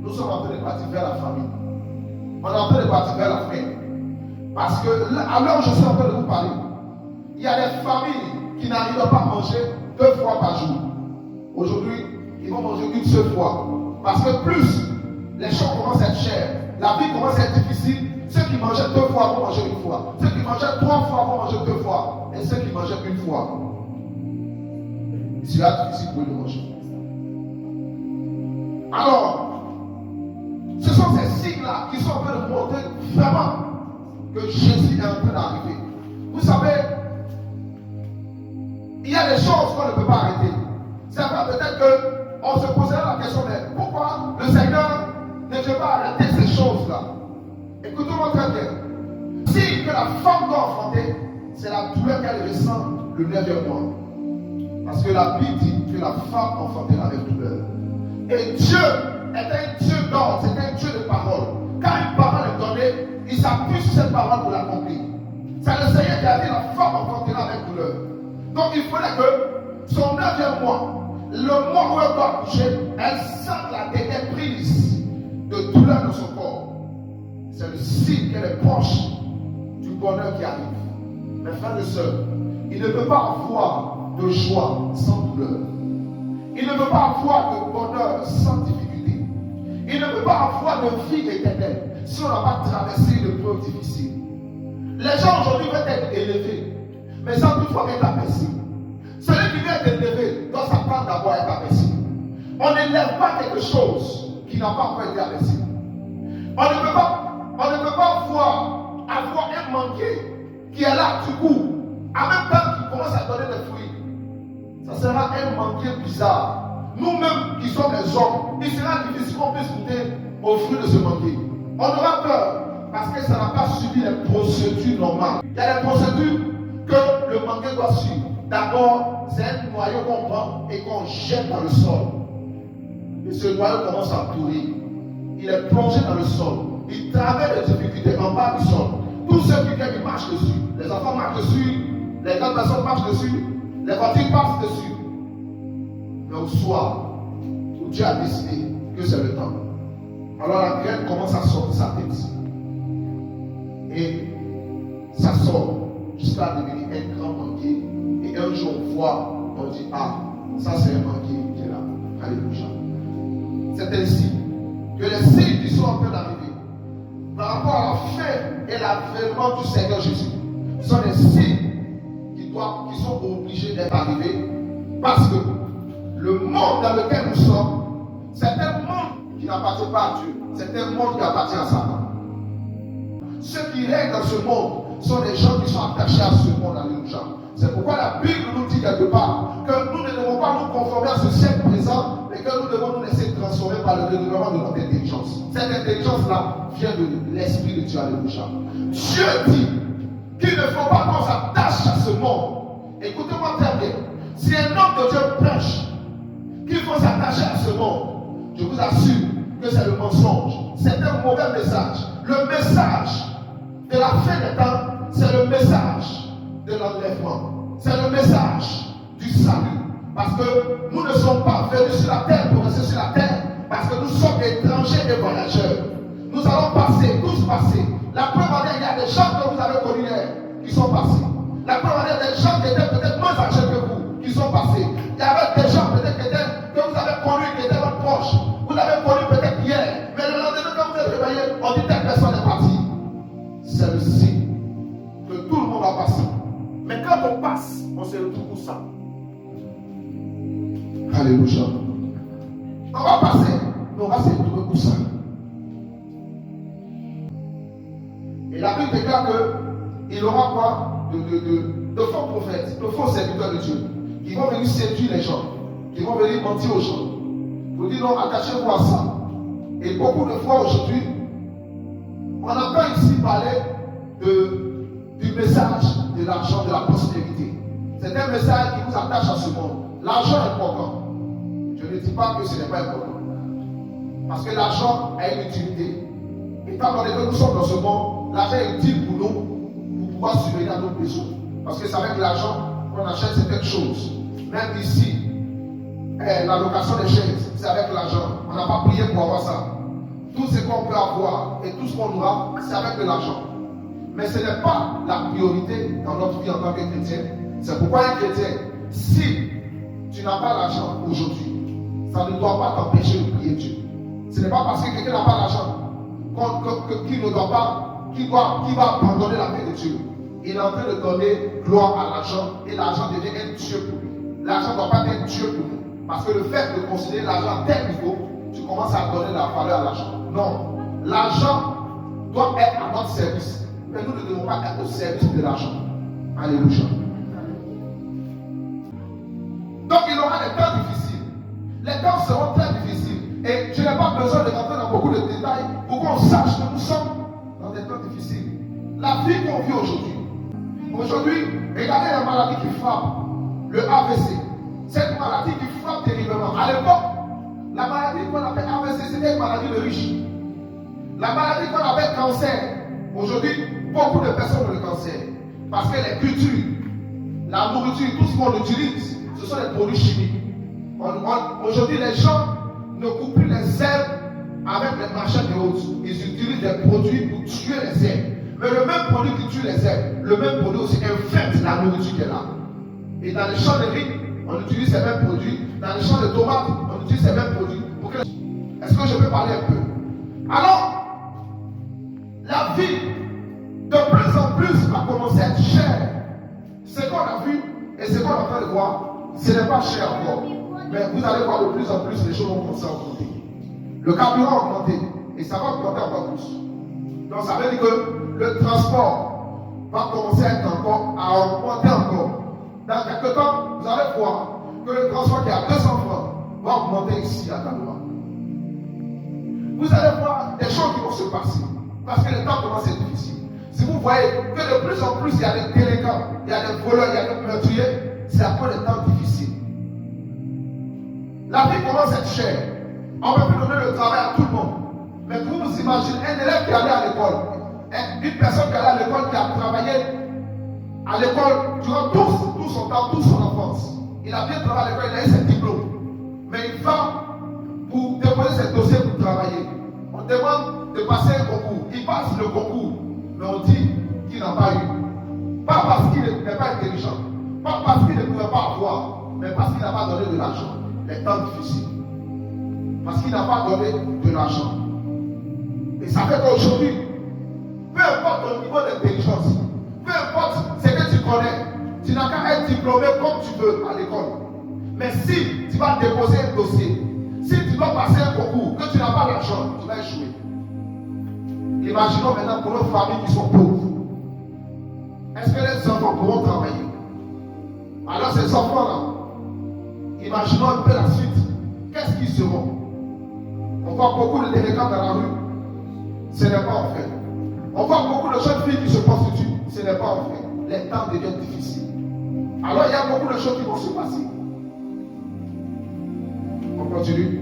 nous sommes en train de partir vers la famille. On est en train de partir vers la fin. Parce que à l'heure où je suis en train de vous parler, il y a des familles qui n'arrivent pas à manger 2 fois par jour. Aujourd'hui, ils vont manger une seule fois. Parce que plus les choses commencent à être chères, la vie commence à être difficile. Ceux qui mangeaient 2 fois vont manger 1 fois. Ceux qui mangeaient 3 fois vont manger 2 fois. Et ceux qui mangeaient 1 fois, il sera difficile pour eux de manger. Alors, ce sont ces signes-là qui sont en train de montrer vraiment que Jésus est en train d'arriver. Vous savez, il y a des choses qu'on ne peut pas arrêter. C'est vrai, peut-être qu'on se posera la question, mais pourquoi le Seigneur ne veut pas arrêter ces choses-là? Écoutez-moi très bien. Si que la femme doit enfanter, c'est la douleur qu'elle ressent le 9e mois. Parce que la Bible dit que la femme enfantera avec douleur. Et Dieu est un Dieu d'ordre, c'est un Dieu de parole. Quand une parole est donnée, il s'appuie sur cette parole pour l'accomplir. C'est le Seigneur qui a dit la femme enfantera avec douleur. Donc il fallait que son 9e mois, le mois où elle doit accoucher, elle sente la déprise de douleur dans son corps. C'est le signe qu'elle est proche du bonheur qui arrive. Mes frères et sœurs, il ne peut pas avoir de joie sans douleur. Il ne peut pas avoir de bonheur sans difficulté. Il ne peut pas avoir de vie éternelle si on n'a pas traversé une épreuve difficile. Les gens aujourd'hui veulent être élevés, mais sans toutefois être abaissés. Celui qui veut être élevé doit s'apprendre d'abord à être abaissé. On n'élève pas quelque chose qui n'a pas encore été abaissé. On ne peut pas avoir un manqué qui est là du coup, en même temps qu'il commence à donner des fruits. Ça sera un manqué bizarre. Nous-mêmes qui sommes les hommes, il sera difficile qu'on puisse goûter aux fruits de ce manqué. On aura peur parce que ça n'a pas suivi les procédures normales. Il y a des procédures que le manqué doit suivre. D'abord, c'est un noyau qu'on prend et qu'on jette dans le sol. Et ce noyau commence à pourrir. Il est plongé dans le sol. Il traverse les difficultés en bas du sol. Tous ceux qui viennent, ils marchent dessus. Les enfants marchent dessus. Les grandes personnes marchent dessus. Les voitures passent dessus. Mais au soir, où Dieu a décidé que c'est le temps, alors la graine commence à sortir sa tête. Et ça sort jusqu'à devenir un grand manqué. Et un jour, on voit, on dit, ah, ça c'est un manqué qui est là. Alléluia. C'est ainsi que les signes qui sont en train d'arriver, par rapport à la fin et l'avènement du Seigneur Jésus, sont des signes qui sont obligés d'être arrivés, parce que le monde dans lequel nous sommes, c'est un monde qui n'appartient pas à Dieu, c'est un monde qui appartient à Satan. Ceux qui règnent dans ce monde sont des gens qui sont attachés à ce monde. Alléluia. C'est pourquoi la Bible nous dit quelque part que nous ne devons pas nous conformer à ce siècle présent, mais que nous devons nous laisser transformer par le développement de notre intelligence. Cette intelligence-là vient de l'Esprit de Dieu. Alléluia. Dieu dit qu'il ne faut pas qu'on s'attache à ce monde. Écoutez-moi très bien. Si un homme de Dieu prêche qu'il faut s'attacher à ce monde, je vous assure que c'est le mensonge. C'est un mauvais message. Le message de la fin des temps, c'est le message de l'enlèvement. C'est le message du salut. Parce que nous ne sommes pas venus sur la terre pour rester sur la terre. Parce que nous sommes étrangers et voyageurs. Nous allons passer, tous passer. La preuve en est, il y a des gens que vous avez connus hier qui sont passés. La preuve en est, des gens qui étaient peut-être moins âgés que vous qui sont passés. Il y avait des gens peut-être que vous avez connus qui étaient votre proche. Vous l'avez connu peut-être hier. Mais le lendemain, quand vous êtes réveillé, on dit telle personne est partie. C'est le signe que tout le monde va passer. Mais quand on passe, on se retrouve où ça? Alléluia. On va passer, mais on va se retrouver où ça? Et la Bible déclare qu'il aura quoi? De faux prophètes, de faux serviteurs de Dieu, qui vont venir séduire les gens, qui vont venir mentir aux gens. Vous dites non, attachez-vous à ça. Et beaucoup de fois aujourd'hui, on n'a pas ici parlé du message de l'argent, de la prospérité. C'est un message qui vous attache à ce monde. L'argent est important. Je ne dis pas que ce n'est pas important. Parce que l'argent a une utilité. Étant donné que nous sommes dans ce monde, l'argent est utile pour nous, pour pouvoir subvenir à nos besoins. Parce que c'est avec l'argent qu'on achète certaines choses. Même ici, la location des chaises, c'est avec l'argent. On n'a pas prié pour avoir ça. tout ce qu'on peut avoir et tout ce qu'on aura, c'est avec de l'argent. Mais ce n'est pas la priorité dans notre vie en tant que chrétien. C'est pourquoi un chrétien, si tu n'as pas l'argent aujourd'hui, ça ne doit pas t'empêcher de prier Dieu. Ce n'est pas parce que quelqu'un n'a pas l'argent qu'il ne doit pas, qu'il va abandonner la paix de Dieu. Il est en train de donner gloire à l'argent et l'argent devient un Dieu pour lui. L'argent ne doit pas être Dieu pour nous. Parce que le fait de considérer l'argent à tel niveau, tu commences à donner la valeur à l'argent. Non. L'argent doit être à notre service. Mais nous ne devons pas être au service de l'argent. Alléluia. Donc il aura des temps difficiles. Les temps seront très difficiles. Et je n'ai pas besoin de rentrer dans beaucoup de détails pour qu'on sache que nous sommes dans des temps difficiles. La vie qu'on vit aujourd'hui. Aujourd'hui, regardez la maladie qui frappe, le AVC. Cette maladie qui frappe terriblement. À l'époque, la maladie qu'on appelle AVC, c'était une maladie de riches. La maladie qu'on appelle cancer. Aujourd'hui, beaucoup de personnes ont le cancer. Parce que les cultures, la nourriture, tout ce qu'on utilise, ce sont des produits chimiques. Aujourd'hui, les gens ne coupent plus les herbes avec les machins et autres. Ils utilisent des produits pour tuer les herbes. Mais le même produit qui tue les herbes, le même produit aussi infecte la nourriture qu'elle a. Et dans les champs de riz, on utilise ces mêmes produits. Dans les champs de tomates, on utilise ces mêmes produits. Est-ce que je peux parler un peu? Alors, la vie, de plus en plus, va commencer à être chère. Ce qu'on a vu et ce qu'on est en train de voir, ce n'est pas cher encore. Mais vous allez voir de plus en plus, les choses vont commencer à augmenter. Le carburant a augmenté et ça va augmenter encore plus. Donc ça veut dire que le transport va commencer à augmenter encore. Dans quelques temps, vous allez voir que le transport qui est à 200 francs va augmenter ici à Kanoa. Vous allez voir des choses qui vont se passer parce que le temps commence à être difficile. Si vous voyez que de plus en plus il y a des délinquants, il y a des voleurs, il y a des meurtriers, c'est à cause des temps difficiles. La vie commence à être chère. On ne peut plus donner le travail à tout le monde. Mais vous vous imaginez un élève qui allait à l'école, une personne qui allait à l'école, qui a travaillé à l'école durant tout son temps, toute son enfance. Il a bien travaillé à l'école, il a eu ses diplômes. Mais il va pour déposer ses dossiers pour travailler. On demande de passer un concours. Il passe le concours, mais on dit qu'il n'a pas eu. Pas parce qu'il n'est pas intelligent, pas parce qu'il ne pouvait pas avoir, mais parce qu'il n'a pas donné de l'argent. Les temps difficiles. Parce qu'il n'a pas donné de l'argent. Et ça fait qu'aujourd'hui, peu importe ton niveau d'intelligence, peu importe ce que tu connais, tu n'as qu'à être diplômé comme tu veux à l'école. Mais si tu vas déposer un dossier, si tu dois passer un concours, que tu n'as pas d'argent, tu vas échouer. Imaginons maintenant pour nos familles qui sont pauvres. Est-ce que les enfants pourront travailler? Alors ces enfants-là, imaginons un peu la suite. Qu'est-ce qu'ils seront? On voit beaucoup de délinquants dans la rue. Ce n'est pas en fait. On voit beaucoup de jeunes filles qui se prostituent. Ce n'est pas en fait. Les temps deviennent difficiles. Alors il y a beaucoup de choses qui vont se passer. On continue.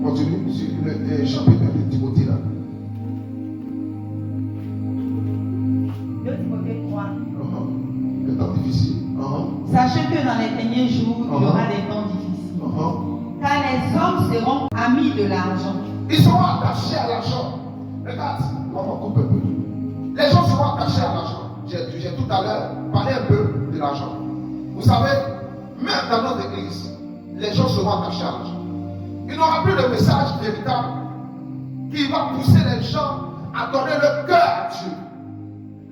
Continue sur le chapitre de Timothée là. 2 Timothée 3. Les temps difficiles. Sachez que dans les derniers jours, il y aura des temps difficiles. Car les hommes seront amis de l'argent. Ils seront attachés à l'argent. Regarde, on va couper un peu. Les gens seront attachés à l'argent. J'ai tout à l'heure parlé un peu de l'argent. Vous savez, même dans notre église, les gens seront attachés à l'argent. Il n'y aura plus de message véritable qui va pousser les gens à donner leur cœur à Dieu.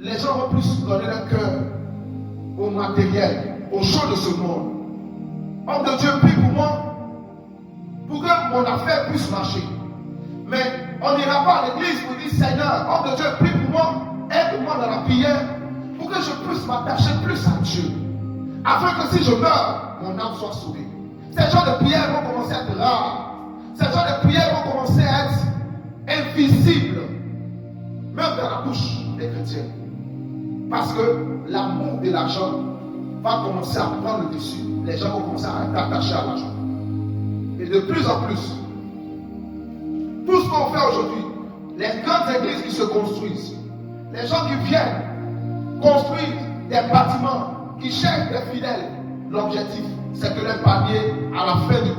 Les gens vont plus donner leur cœur au matériel, aux choses de ce monde. Homme de Dieu, prie pour moi, pour que mon affaire puisse marcher. Mais on n'ira pas à l'église pour dire Seigneur, homme de Dieu, prie pour moi, aide-moi dans la prière, pour que je puisse m'attacher plus à Dieu. Afin que si je meurs, mon âme soit sauvée. Ces genres de prières vont commencer à être rares. Ces genres de prières vont commencer à être invisibles, même dans la bouche des chrétiens. Parce que l'amour de l'argent va commencer à prendre le dessus. Les gens vont commencer à être attachés à l'argent. Et de plus en plus, tout ce qu'on fait aujourd'hui, les grandes églises qui se construisent, les gens qui viennent construire des bâtiments, qui cherchent des fidèles, l'objectif, c'est que les paniers, à la fin du